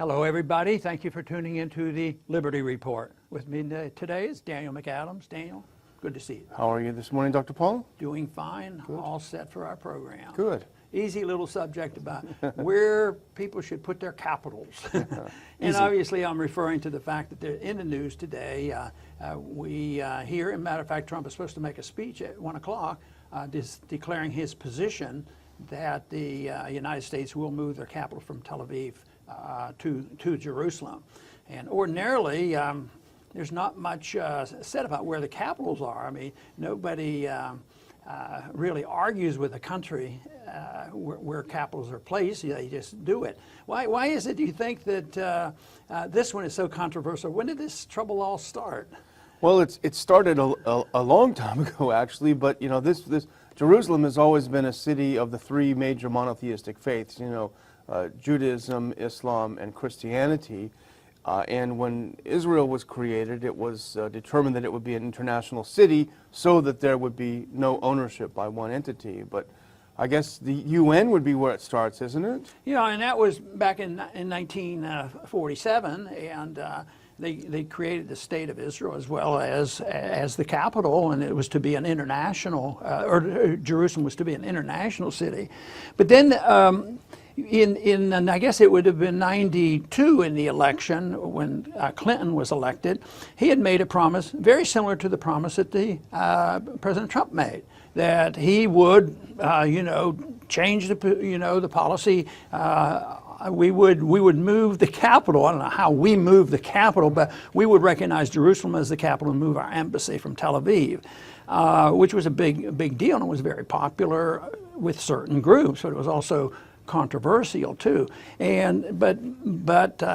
Hello, everybody. Thank you for tuning into the Liberty Report. With me today is Daniel McAdams. Daniel, good to see you. How are you this morning, Dr. Paul? Doing fine. Good. All set for our program. Good. Easy little subject about where people should put their capitals. And obviously I'm referring to the fact that they're in the news today. We hear, as a matter of fact, Trump is supposed to make a speech at 1 o'clock declaring his position that the United States will move their capital from Tel Aviv to Jerusalem. And ordinarily, there's not much said about where the capitals are. I mean, nobody really argues with a country where capitals are placed. They just do it. Why is it, do you think, that this one is so controversial? When did this trouble all start? Well, it started a long time ago, actually, but you know, this Jerusalem has always been a city of the three major monotheistic faiths, you know, Judaism, Islam, and Christianity. And when Israel was created, it was determined that it would be an international city so that there would be no ownership by one entity. But I guess the UN would be where it starts, isn't it? Yeah, and that was back in 1947, and they created the State of Israel as well as the capital, and it was to be an international, or Jerusalem was to be an international city. But then and I guess it would have been 92 in the election when Clinton was elected, he had made a promise very similar to the promise that President Trump made, that he would, change the policy. We would move the capital. I don't know how we move the capital, but we would recognize Jerusalem as the capital and move our embassy from Tel Aviv, which was a big deal, and it was very popular with certain groups. But it was also controversial too, but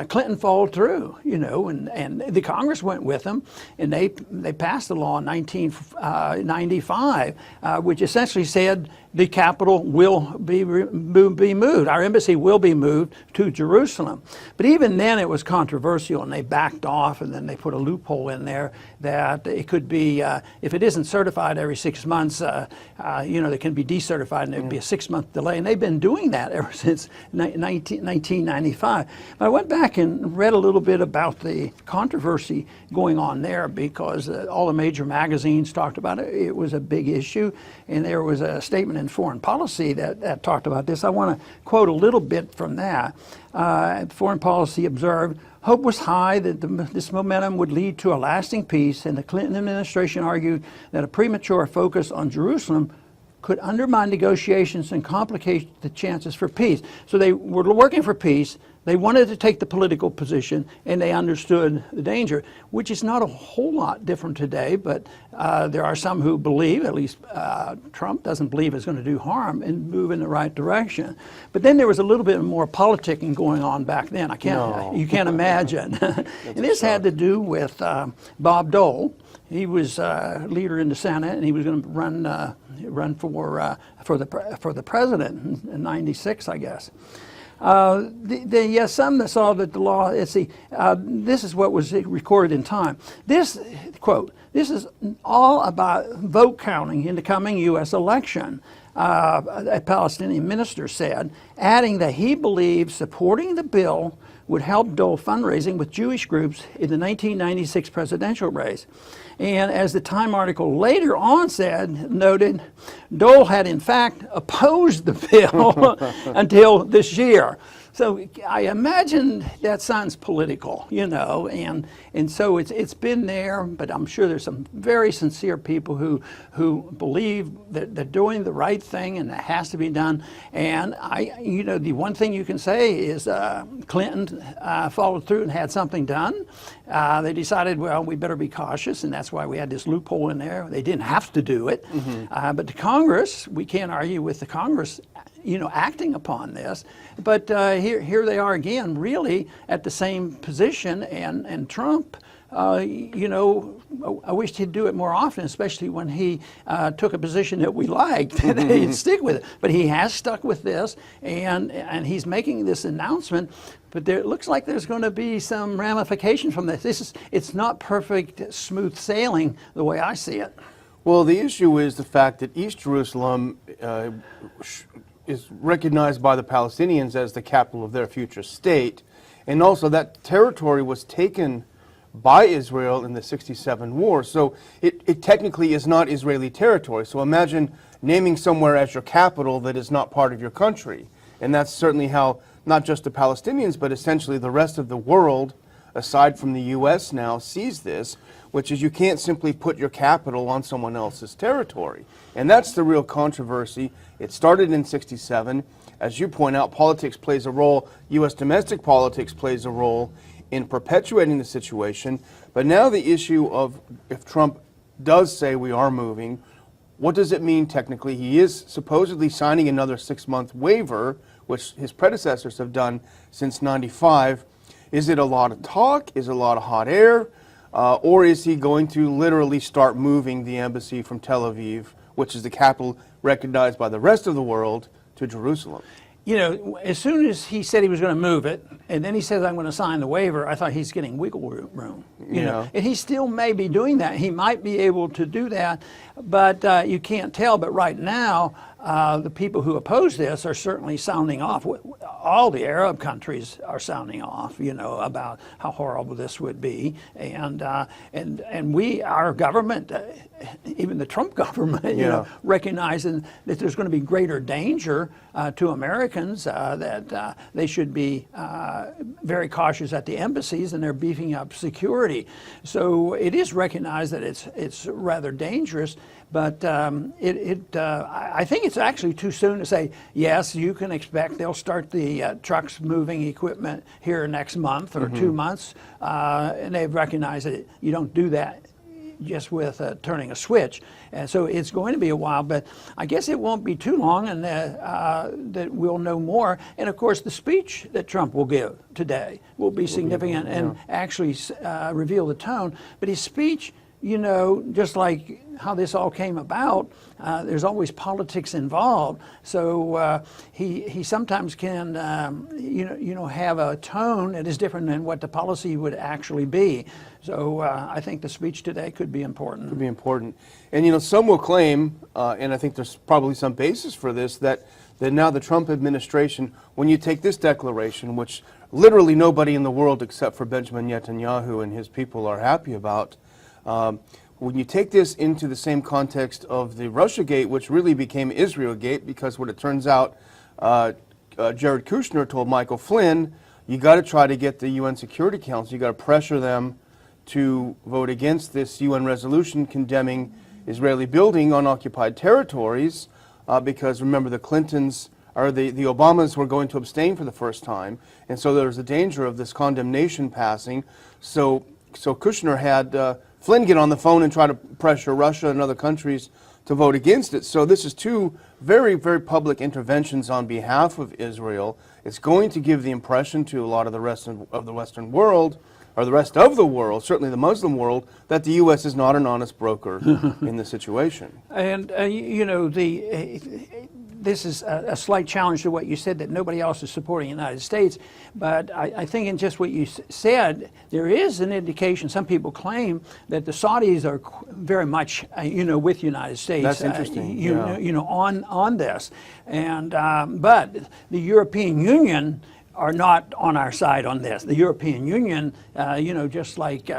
Clinton followed through, and the Congress went with him, and they passed a law in 1995, which essentially said the capital will be moved. Our embassy will be moved to Jerusalem. But even then it was controversial, and they backed off, and then they put a loophole in there that it could be, if it isn't certified every 6 months, it can be decertified, and it would be a 6-month delay. And they've been doing that ever since 1995. But I went back and read a little bit about the controversy going on there, because all the major magazines talked about it. It was a big issue, and there was a statement in Foreign Policy that talked about this. I want to quote a little bit from that. Foreign Policy observed, hope was high that this momentum would lead to a lasting peace, and the Clinton administration argued that a premature focus on Jerusalem could undermine negotiations and complicate the chances for peace. So they were working for peace. They wanted to take the political position, and they understood the danger, which is not a whole lot different today, but there are some who believe, at least Trump doesn't believe it's going to do harm and move in the right direction. But then there was a little bit more politicking going on back then. You can't imagine. And this had to do with Bob Dole. He was leader in the Senate, and he was going to run for the president in '96, I guess. Some that saw that the law, this is what was recorded in time. This, quote, this is all about vote counting in the coming U.S. election, a Palestinian minister said, adding that he believed supporting the bill would help Dole fundraising with Jewish groups in the 1996 presidential race. And as the Time article later on noted, Dole had in fact opposed the bill until this year. So I imagine that sounds political, and so it's been there, but I'm sure there's some very sincere people who believe that they're doing the right thing and it has to be done. And the one thing you can say is Clinton followed through and had something done. They decided, well, we better be cautious, and that's why we had this loophole in there. They didn't have to do it, but the Congress, we can't argue with the Congress acting upon this. But here they are again, really at the same position. And Trump, I wished he'd do it more often, especially when he took a position that we liked. He'd stick with it. But he has stuck with this, and he's making this announcement. But it looks like there's going to be some ramifications from this. It's not perfect, smooth sailing the way I see it. Well, the issue is the fact that East Jerusalem is recognized by the Palestinians as the capital of their future state. And also that territory was taken by Israel in the 67 war. So it technically is not Israeli territory. So imagine naming somewhere as your capital that is not part of your country. And that's certainly how not just the Palestinians, but essentially the rest of the world, aside from the U.S. now, sees this, which is you can't simply put your capital on someone else's territory. And that's the real controversy. It started in 67. As you point out, politics plays a role. U.S. domestic politics plays a role in perpetuating the situation. But now the issue of if Trump does say we are moving, what does it mean technically? He is supposedly signing another 6-month waiver, which his predecessors have done since 95. Is it a lot of talk? Is it a lot of hot air? Or is he going to literally start moving the embassy from Tel Aviv, which is the capital recognized by the rest of the world, to Jerusalem? You know, as soon as he said he was going to move it, and then he says, I'm going to sign the waiver, I thought he's getting wiggle room. You know, and he still may be doing that. He might be able to do that, but you can't tell. But right now, the people who oppose this are certainly sounding off. All the Arab countries are sounding off, you know, about how horrible this would be. And we, our government, even the Trump government, you know, recognizing that there's going to be greater danger to Americans, that they should be very cautious at the embassies, and they're beefing up security. So it is recognized that it's rather dangerous. But I think it's actually too soon to say, yes, you can expect they'll start the trucks moving equipment here next month or 2 months. And they've recognized that you don't do that just with turning a switch. And so it's going to be a while, but I guess it won't be too long, and that we'll know more. And of course, the speech that Trump will give today will be significant and actually reveal the tone. But his speech, you know, just like how this all came about, there's always politics involved. So he sometimes can, you know, have a tone that is different than what the policy would actually be. So I think the speech today could be important. Could be important. And, you know, some will claim, and I think there's probably some basis for this, that now the Trump administration, when you take this declaration, which literally nobody in the world except for Benjamin Netanyahu and his people are happy about, when you take this into the same context of the Russiagate, which really became Israelgate, because what it turns out, Jared Kushner told Michael Flynn, you got to try to get the UN Security Council, you got to pressure them to vote against this UN resolution condemning Israeli building on occupied territories, because remember the Clintons, or the Obamas were going to abstain for the first time, and so there was a danger of this condemnation passing. So Kushner had Flynn get on the phone and try to pressure Russia and other countries to vote against it. So this is two very, very public interventions on behalf of Israel. It's going to give the impression to a lot of the rest of the Western world, or the rest of the world, certainly the Muslim world, that the U.S. is not an honest broker in the situation. And, you know, this is a slight challenge to what you said, that nobody else is supporting the United States. But I think in just what you said, there is an indication, some people claim, that the Saudis are very much, you know, with the United States. That's interesting. You know, on this. And, but the European Union are not on our side on this. The European Union, you know, just like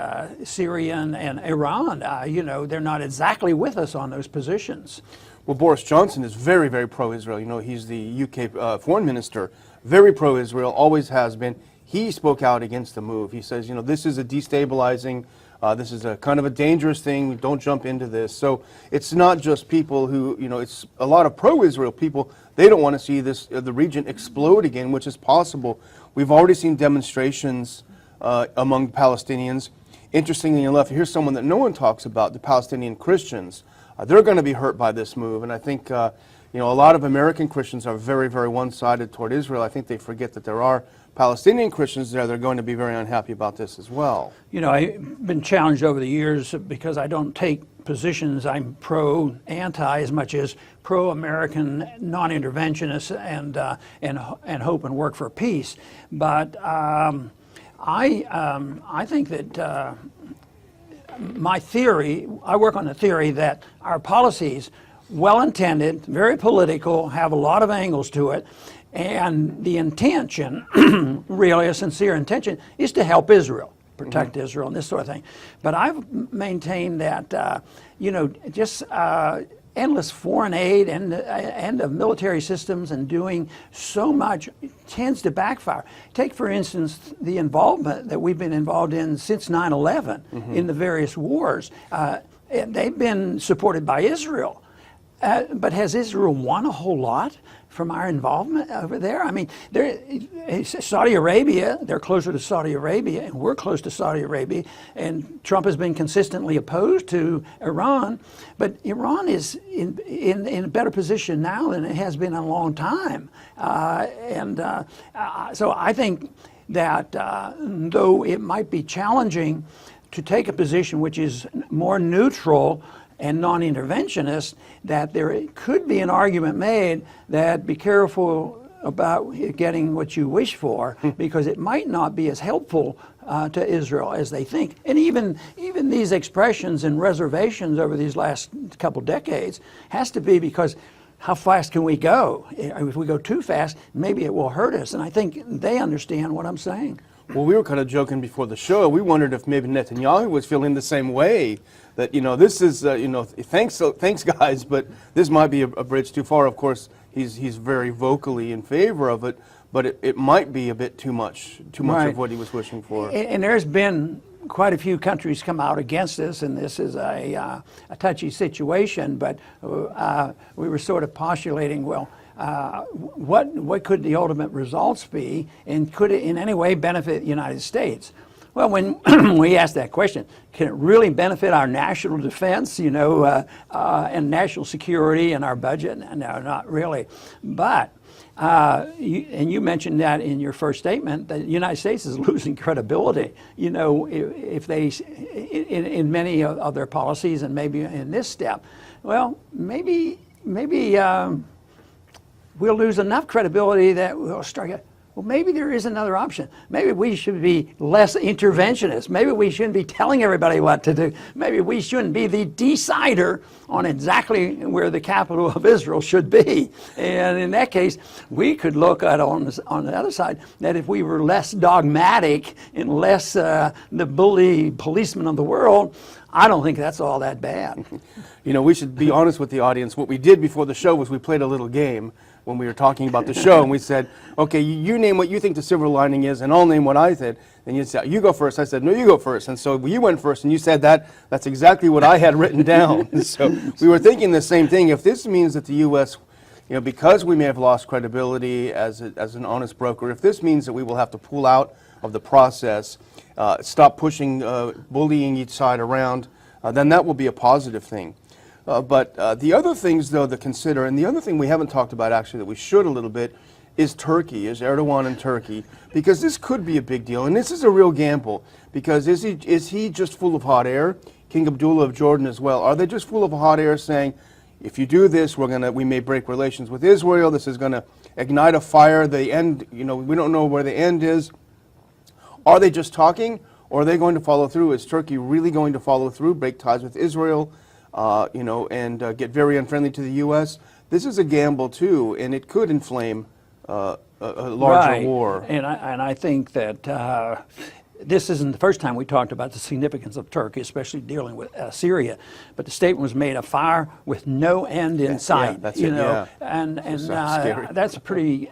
Syria and Iran, you know, they're not exactly with us on those positions. Well, Boris Johnson is very, very pro-Israel. You know, he's the UK foreign minister, very pro-Israel, always has been. He spoke out against the move. He says, you know, this is a destabilizing, this is a kind of a dangerous thing. Don't jump into this. So it's not just people who, you know, it's a lot of pro-Israel people. They don't want to see this the region explode again, which is possible. We've already seen demonstrations among Palestinians. Interestingly enough, here's someone that no one talks about, the Palestinian Christians. They're going to be hurt by this move, and I think you know, a lot of American Christians are very, very one-sided toward Israel. I think they forget that there are Palestinian Christians there that are going to be very unhappy about this as well. You know, I've been challenged over the years because I don't take positions. I'm pro-anti as much as pro-American, non-interventionist, and hope and work for peace. But I think that. My theory, I work on the theory that our policies, well-intended, very political, have a lot of angles to it, And the intention, really a sincere intention, is to help Israel, protect Israel and this sort of thing. But I've maintained that, just endless foreign aid and of military systems and doing so much tends to backfire. Take, for instance, the involvement that we've been involved in since 9/11 in the various wars. They've been supported by Israel. But has Israel won a whole lot from our involvement over there? I mean, Saudi Arabia, they're closer to Saudi Arabia, and we're close to Saudi Arabia, and Trump has been consistently opposed to Iran, but Iran is in a better position now than it has been in a long time. So I think that though it might be challenging to take a position which is more neutral and non-interventionist, that there could be an argument made that be careful about getting what you wish for, because it might not be as helpful to Israel as they think. And even these expressions and reservations over these last couple decades has to be because how fast can we go? If we go too fast, maybe it will hurt us. And I think they understand what I'm saying. Well, we were kind of joking before the show. We wondered if maybe Netanyahu was feeling the same way. That this is thanks guys, but this might be a bridge too far. Of course, he's very vocally in favor of it, but it might be a bit too much Right. of what he was wishing for. And there's been quite a few countries come out against this, and this is a touchy situation. But we were sort of postulating, well, what could the ultimate results be, and could it in any way benefit the United States? Well, when we asked that question, can it really benefit our national defense, and national security and our budget? No, not really. But you mentioned that in your first statement, that the United States is losing credibility. If they, in many of their policies, and maybe in this step, well, maybe we'll lose enough credibility that we'll start. Well, maybe there is another option. Maybe we should be less interventionist. Maybe we shouldn't be telling everybody what to do. Maybe we shouldn't be the decider on exactly where the capital of Israel should be. And in that case, we could look at on the other side that if we were less dogmatic and less the bully policeman of the world, I don't think that's all that bad. We should be honest with the audience. What we did before the show was we played a little game when we were talking about the show, and we said, okay, you name what you think the silver lining is, and I'll name what I said. And you said, you go first. I said, no, you go first. And so you went first, and you said that's exactly what I had written down. So we were thinking the same thing. If this means that the U.S., because we may have lost credibility as an honest broker, if this means that we will have to pull out of the process, stop pushing, bullying each side around, then that will be a positive thing. But the other things, though, to consider, and the other thing we haven't talked about, actually, that we should a little bit, is Turkey, is Erdogan and Turkey, because this could be a big deal, and this is a real gamble, because is he just full of hot air? King Abdullah of Jordan as well. Are they just full of hot air saying, if you do this, we may break relations with Israel, this is going to ignite a fire, the end, we don't know where the end is. Are they just talking, or are they going to follow through? Is Turkey really going to follow through, break ties with Israel, and get very unfriendly to the U.S.? This is a gamble, too, and it could inflame a larger war. And I think that this isn't the first time we talked about the significance of Turkey, especially dealing with Syria. But the statement was made, a fire with no end in sight. Yeah, that's it, yeah. And scary. that's a pretty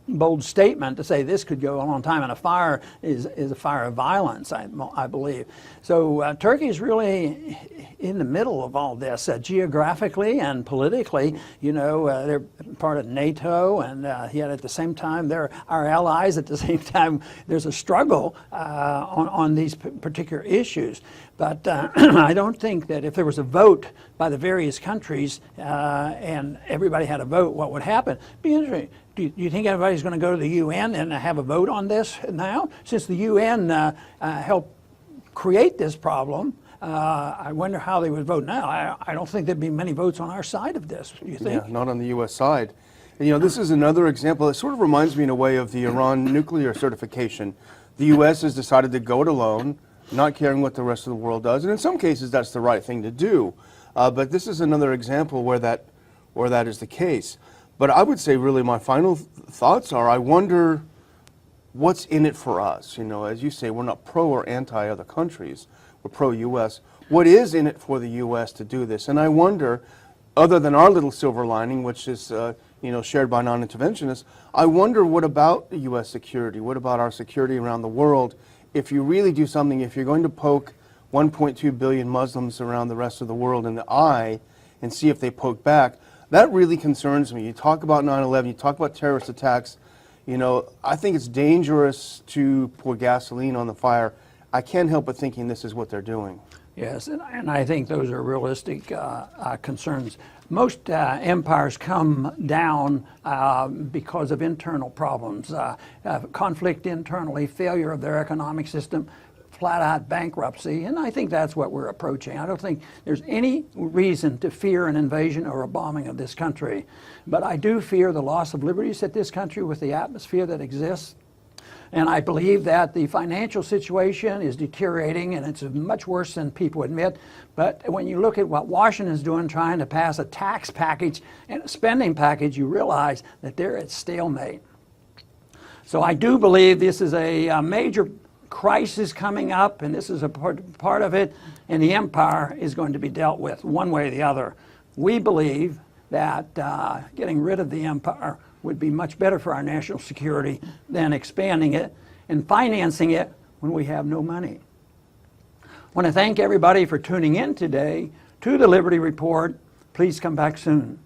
bold statement to say this could go a long time. And a fire is a fire of violence, I believe. So Turkey is really in the middle of all this, geographically and politically. They're part of NATO, and yet at the same time they're our allies. At the same time, there's a struggle on these particular issues. But I don't think that if there was a vote by the various countries and everybody had a vote, what would happen? It'd be interesting. Do you think everybody's going to go to the UN and have a vote on this now? Since the UN helped create this problem, I wonder how they would vote now. I don't think there'd be many votes on our side of this. Do you think? Yeah, not on the U.S. side. And, this is another example. It sort of reminds me in a way of the Iran nuclear certification. The U.S. has decided to go it alone, not caring what the rest of the world does. And in some cases, that's the right thing to do. But this is another example where that is the case. But I would say really my final thoughts are, I wonder what's in it for us. You know, as you say, we're not pro or anti other countries. We're pro-U.S. What is in it for the U.S. to do this? And I wonder, other than our little silver lining, which is shared by non-interventionists, I wonder what about U.S. security? What about our security around the world? If you really do something, if you're going to poke 1.2 billion Muslims around the rest of the world in the eye and see if they poke back, that really concerns me. You talk about 9/11, you talk about terrorist attacks. You know, I think it's dangerous to pour gasoline on the fire. I can't help but thinking this is what they're doing. Yes, and I think those are realistic concerns. Most empires come down because of internal problems, conflict internally, failure of their economic system, flat-out bankruptcy, and I think that's what we're approaching. I don't think there's any reason to fear an invasion or a bombing of this country, but I do fear the loss of liberties at this country with the atmosphere that exists. And I believe that the financial situation is deteriorating, and it's much worse than people admit. But when you look at what Washington is doing, trying to pass a tax package and a spending package, you realize that they're at stalemate. So I do believe this is a major crisis coming up, and this is a part of it, and the empire is going to be dealt with one way or the other. We believe that getting rid of the empire would be much better for our national security than expanding it and financing it when we have no money. I want to thank everybody for tuning in today to the Liberty Report. Please come back soon.